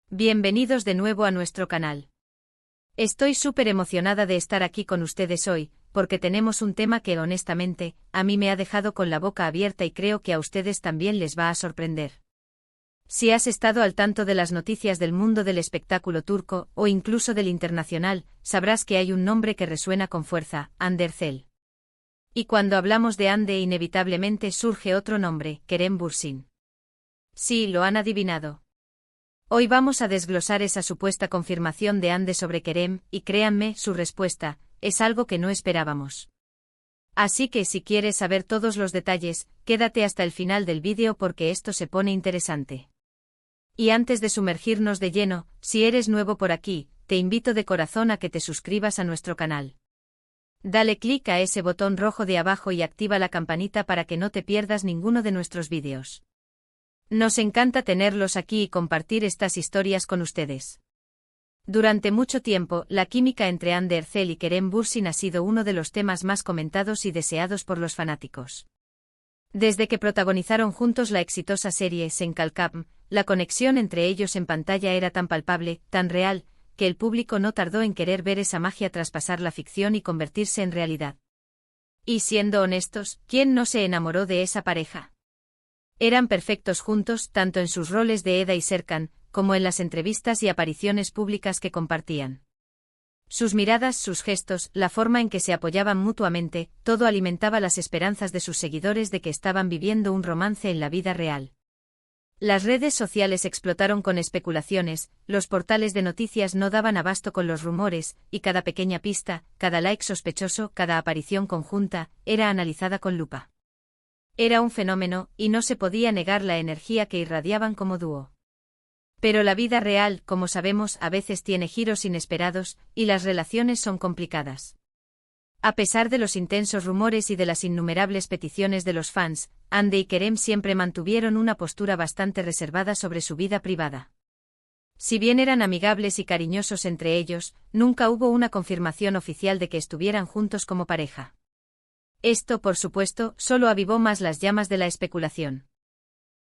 Bienvenidos de nuevo a nuestro canal. Estoy súper emocionada de estar aquí con ustedes hoy, porque tenemos un tema que honestamente, a mí me ha dejado con la boca abierta y creo que a ustedes también les va a sorprender. Si has estado al tanto de las noticias del mundo del espectáculo turco, o incluso del internacional, sabrás que hay un nombre que resuena con fuerza, Hande Erçel. Y cuando hablamos de Hande inevitablemente surge otro nombre, Kerem Bürsin. Sí, lo han adivinado. Hoy vamos a desglosar esa supuesta confirmación de Hande sobre Kerem, y créanme, su respuesta, es algo que no esperábamos. Así que si quieres saber todos los detalles, quédate hasta el final del vídeo porque esto se pone interesante. Y antes de sumergirnos de lleno, si eres nuevo por aquí, te invito de corazón a que te suscribas a nuestro canal. Dale clic a ese botón rojo de abajo y activa la campanita para que no te pierdas ninguno de nuestros vídeos. Nos encanta tenerlos aquí y compartir estas historias con ustedes. Durante mucho tiempo, la química entre Hande Erçel y Kerem Bürsin ha sido uno de los temas más comentados y deseados por los fanáticos. Desde que protagonizaron juntos la exitosa serie Sen Kalkam, la conexión entre ellos en pantalla era tan palpable, tan real, que el público no tardó en querer ver esa magia traspasar la ficción y convertirse en realidad. Y siendo honestos, ¿quién no se enamoró de esa pareja? Eran perfectos juntos, tanto en sus roles de Eda y Serkan, como en las entrevistas y apariciones públicas que compartían. Sus miradas, sus gestos, la forma en que se apoyaban mutuamente, todo alimentaba las esperanzas de sus seguidores de que estaban viviendo un romance en la vida real. Las redes sociales explotaron con especulaciones, los portales de noticias no daban abasto con los rumores, y cada pequeña pista, cada like sospechoso, cada aparición conjunta, era analizada con lupa. Era un fenómeno, y no se podía negar la energía que irradiaban como dúo. Pero la vida real, como sabemos, a veces tiene giros inesperados, y las relaciones son complicadas. A pesar de los intensos rumores y de las innumerables peticiones de los fans, Hande y Kerem siempre mantuvieron una postura bastante reservada sobre su vida privada. Si bien eran amigables y cariñosos entre ellos, nunca hubo una confirmación oficial de que estuvieran juntos como pareja. Esto, por supuesto, solo avivó más las llamas de la especulación.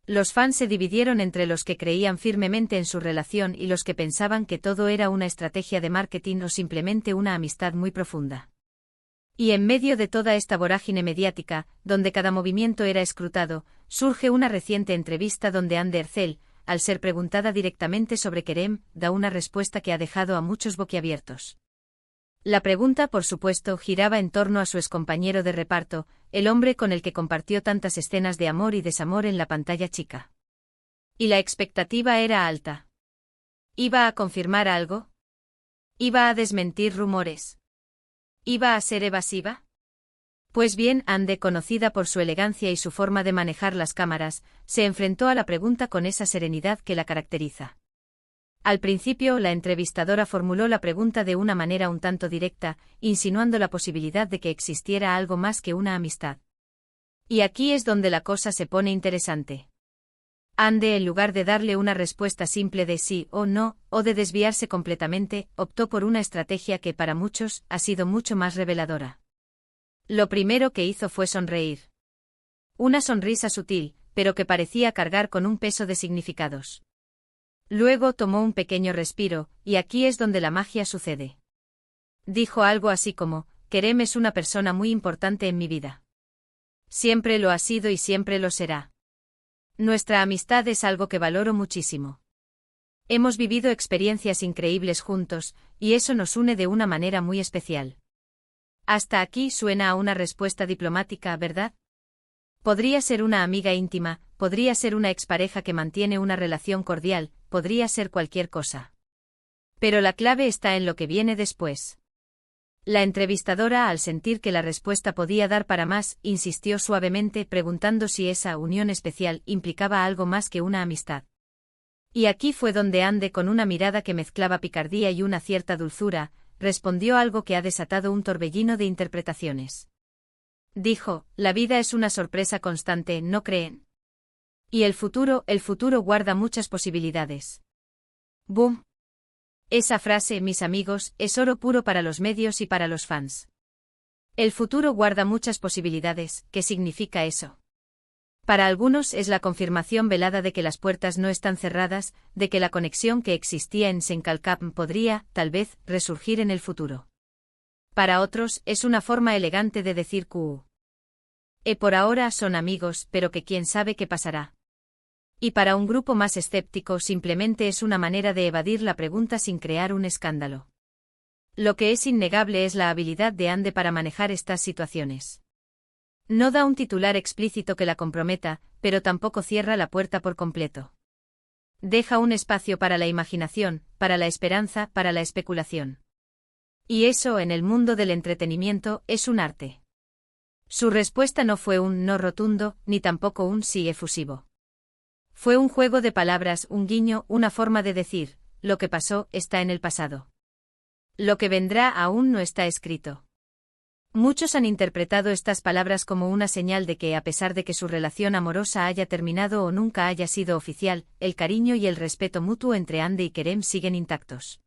Los fans se dividieron entre los que creían firmemente en su relación y los que pensaban que todo era una estrategia de marketing o simplemente una amistad muy profunda. Y en medio de toda esta vorágine mediática, donde cada movimiento era escrutado, surge una reciente entrevista donde Hande Erçel, al ser preguntada directamente sobre Kerem, da una respuesta que ha dejado a muchos boquiabiertos. La pregunta, por supuesto, giraba en torno a su excompañero de reparto, el hombre con el que compartió tantas escenas de amor y desamor en la pantalla chica. Y la expectativa era alta. ¿Iba a confirmar algo? ¿Iba a desmentir rumores? ¿Iba a ser evasiva? Pues bien, Hande, conocida por su elegancia y su forma de manejar las cámaras, se enfrentó a la pregunta con esa serenidad que la caracteriza. Al principio, la entrevistadora formuló la pregunta de una manera un tanto directa, insinuando la posibilidad de que existiera algo más que una amistad. Y aquí es donde la cosa se pone interesante. Hande, en lugar de darle una respuesta simple de sí o no, o de desviarse completamente, optó por una estrategia que para muchos ha sido mucho más reveladora. Lo primero que hizo fue sonreír. Una sonrisa sutil, pero que parecía cargar con un peso de significados. Luego tomó un pequeño respiro, y aquí es donde la magia sucede. Dijo algo así como, Kerem es una persona muy importante en mi vida. Siempre lo ha sido y siempre lo será. Nuestra amistad es algo que valoro muchísimo. Hemos vivido experiencias increíbles juntos, y eso nos une de una manera muy especial. Hasta aquí suena a una respuesta diplomática, ¿verdad? Podría ser una amiga íntima, podría ser una expareja que mantiene una relación cordial, podría ser cualquier cosa. Pero la clave está en lo que viene después. La entrevistadora, al sentir que la respuesta podía dar para más, insistió suavemente preguntando si esa unión especial implicaba algo más que una amistad. Y aquí fue donde Hande, con una mirada que mezclaba picardía y una cierta dulzura, respondió algo que ha desatado un torbellino de interpretaciones. Dijo, la vida es una sorpresa constante, ¿no creen? Y el futuro guarda muchas posibilidades. ¡Boom! Esa frase, mis amigos, es oro puro para los medios y para los fans. El futuro guarda muchas posibilidades, ¿qué significa eso? Para algunos es la confirmación velada de que las puertas no están cerradas, de que la conexión que existía en Senkalkam podría, tal vez, resurgir en el futuro. Para otros es una forma elegante de decir que por ahora son amigos, pero que quién sabe qué pasará. Y para un grupo más escéptico simplemente es una manera de evadir la pregunta sin crear un escándalo. Lo que es innegable es la habilidad de Ande para manejar estas situaciones. No da un titular explícito que la comprometa, pero tampoco cierra la puerta por completo. Deja un espacio para la imaginación, para la esperanza, para la especulación. Y eso, en el mundo del entretenimiento, es un arte. Su respuesta no fue un no rotundo, ni tampoco un sí efusivo. Fue un juego de palabras, un guiño, una forma de decir, lo que pasó está en el pasado. Lo que vendrá aún no está escrito. Muchos han interpretado estas palabras como una señal de que, a pesar de que su relación amorosa haya terminado o nunca haya sido oficial, el cariño y el respeto mutuo entre Ande y Kerem siguen intactos.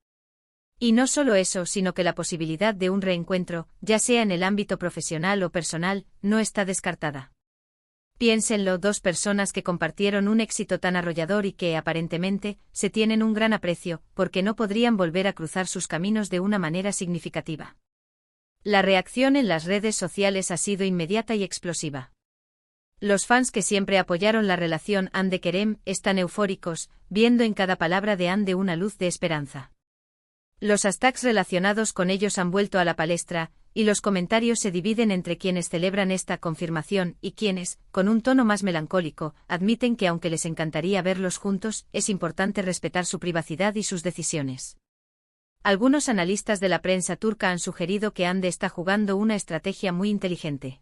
Y no solo eso, sino que la posibilidad de un reencuentro, ya sea en el ámbito profesional o personal, no está descartada. Piénsenlo, dos personas que compartieron un éxito tan arrollador y que, aparentemente, se tienen un gran aprecio, porque no podrían volver a cruzar sus caminos de una manera significativa. La reacción en las redes sociales ha sido inmediata y explosiva. Los fans que siempre apoyaron la relación Ande-Kerem están eufóricos, viendo en cada palabra de Ande una luz de esperanza. Los hashtags relacionados con ellos han vuelto a la palestra, y los comentarios se dividen entre quienes celebran esta confirmación y quienes, con un tono más melancólico, admiten que aunque les encantaría verlos juntos, es importante respetar su privacidad y sus decisiones. Algunos analistas de la prensa turca han sugerido que Ande está jugando una estrategia muy inteligente.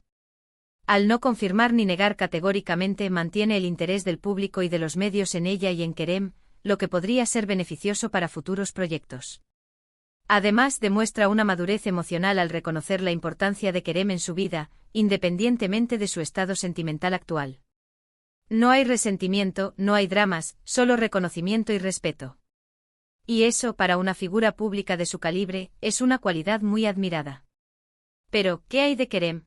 Al no confirmar ni negar categóricamente, mantiene el interés del público y de los medios en ella y en Kerem, lo que podría ser beneficioso para futuros proyectos. Además, demuestra una madurez emocional al reconocer la importancia de Kerem en su vida, independientemente de su estado sentimental actual. No hay resentimiento, no hay dramas, solo reconocimiento y respeto. Y eso, para una figura pública de su calibre, es una cualidad muy admirada. Pero, ¿qué hay de Kerem?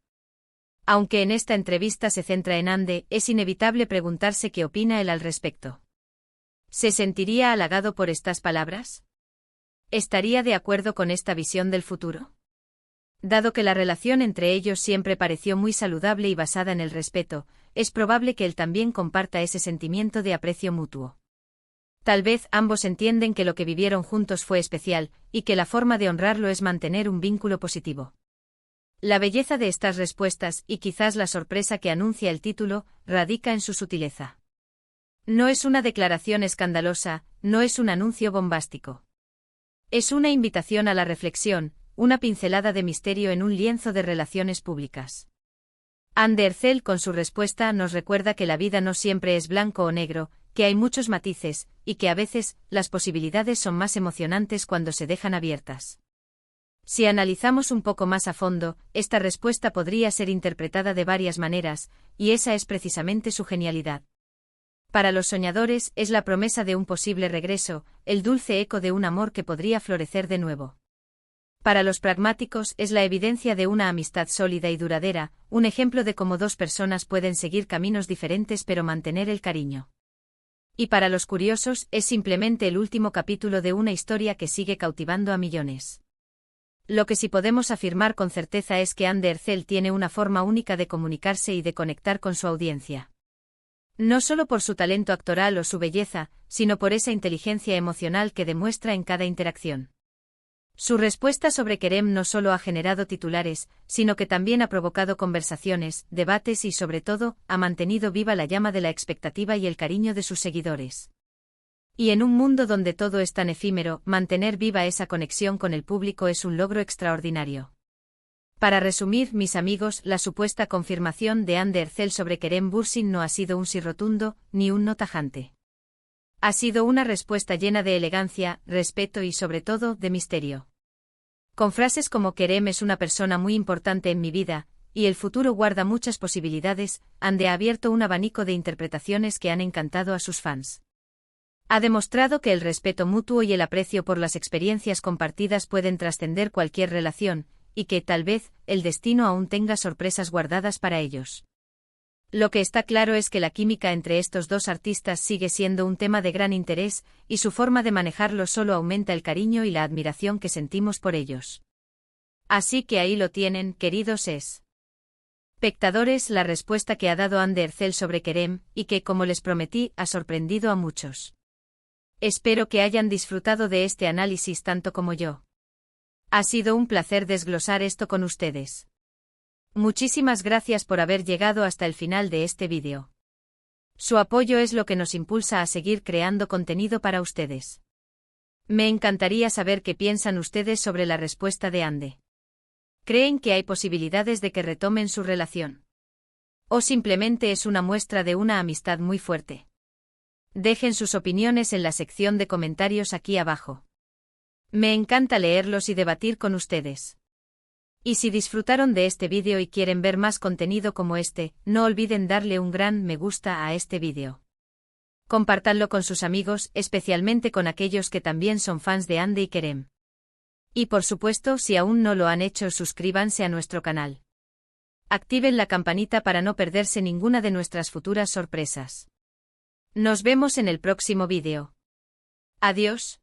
Aunque en esta entrevista se centra en Ande, es inevitable preguntarse qué opina él al respecto. ¿Se sentiría halagado por estas palabras? ¿Estaría de acuerdo con esta visión del futuro? Dado que la relación entre ellos siempre pareció muy saludable y basada en el respeto, es probable que él también comparta ese sentimiento de aprecio mutuo. Tal vez ambos entienden que lo que vivieron juntos fue especial, y que la forma de honrarlo es mantener un vínculo positivo. La belleza de estas respuestas, y quizás la sorpresa que anuncia el título, radica en su sutileza. No es una declaración escandalosa, no es un anuncio bombástico. Es una invitación a la reflexión, una pincelada de misterio en un lienzo de relaciones públicas. Ande Erçel con su respuesta nos recuerda que la vida no siempre es blanco o negro, que hay muchos matices, y que a veces, las posibilidades son más emocionantes cuando se dejan abiertas. Si analizamos un poco más a fondo, esta respuesta podría ser interpretada de varias maneras, y esa es precisamente su genialidad. Para los soñadores es la promesa de un posible regreso, el dulce eco de un amor que podría florecer de nuevo. Para los pragmáticos es la evidencia de una amistad sólida y duradera, un ejemplo de cómo dos personas pueden seguir caminos diferentes pero mantener el cariño. Y para los curiosos es simplemente el último capítulo de una historia que sigue cautivando a millones. Lo que sí podemos afirmar con certeza es que Ande Erçel tiene una forma única de comunicarse y de conectar con su audiencia. No solo por su talento actoral o su belleza, sino por esa inteligencia emocional que demuestra en cada interacción. Su respuesta sobre Kerem no solo ha generado titulares, sino que también ha provocado conversaciones, debates y sobre todo, ha mantenido viva la llama de la expectativa y el cariño de sus seguidores. Y en un mundo donde todo es tan efímero, mantener viva esa conexión con el público es un logro extraordinario. Para resumir, mis amigos, la supuesta confirmación de Ande Erçel sobre Kerem Bürsin no ha sido un sí rotundo, ni un no tajante. Ha sido una respuesta llena de elegancia, respeto y sobre todo, de misterio. Con frases como Kerem es una persona muy importante en mi vida, y el futuro guarda muchas posibilidades, Ande ha abierto un abanico de interpretaciones que han encantado a sus fans. Ha demostrado que el respeto mutuo y el aprecio por las experiencias compartidas pueden trascender cualquier relación, y que, tal vez, el destino aún tenga sorpresas guardadas para ellos. Lo que está claro es que la química entre estos dos artistas sigue siendo un tema de gran interés, y su forma de manejarlo solo aumenta el cariño y la admiración que sentimos por ellos. Así que ahí lo tienen, queridos espectadores, la respuesta que ha dado Hande Erçel sobre Kerem, y que, como les prometí, ha sorprendido a muchos. Espero que hayan disfrutado de este análisis tanto como yo. Ha sido un placer desglosar esto con ustedes. Muchísimas gracias por haber llegado hasta el final de este vídeo. Su apoyo es lo que nos impulsa a seguir creando contenido para ustedes. Me encantaría saber qué piensan ustedes sobre la respuesta de Hande. ¿Creen que hay posibilidades de que retomen su relación? ¿O simplemente es una muestra de una amistad muy fuerte? Dejen sus opiniones en la sección de comentarios aquí abajo. Me encanta leerlos y debatir con ustedes. Y si disfrutaron de este vídeo y quieren ver más contenido como este, no olviden darle un gran me gusta a este vídeo. Compártanlo con sus amigos, especialmente con aquellos que también son fans de Hande y Kerem. Y por supuesto, si aún no lo han hecho, suscríbanse a nuestro canal. Activen la campanita para no perderse ninguna de nuestras futuras sorpresas. Nos vemos en el próximo vídeo. Adiós.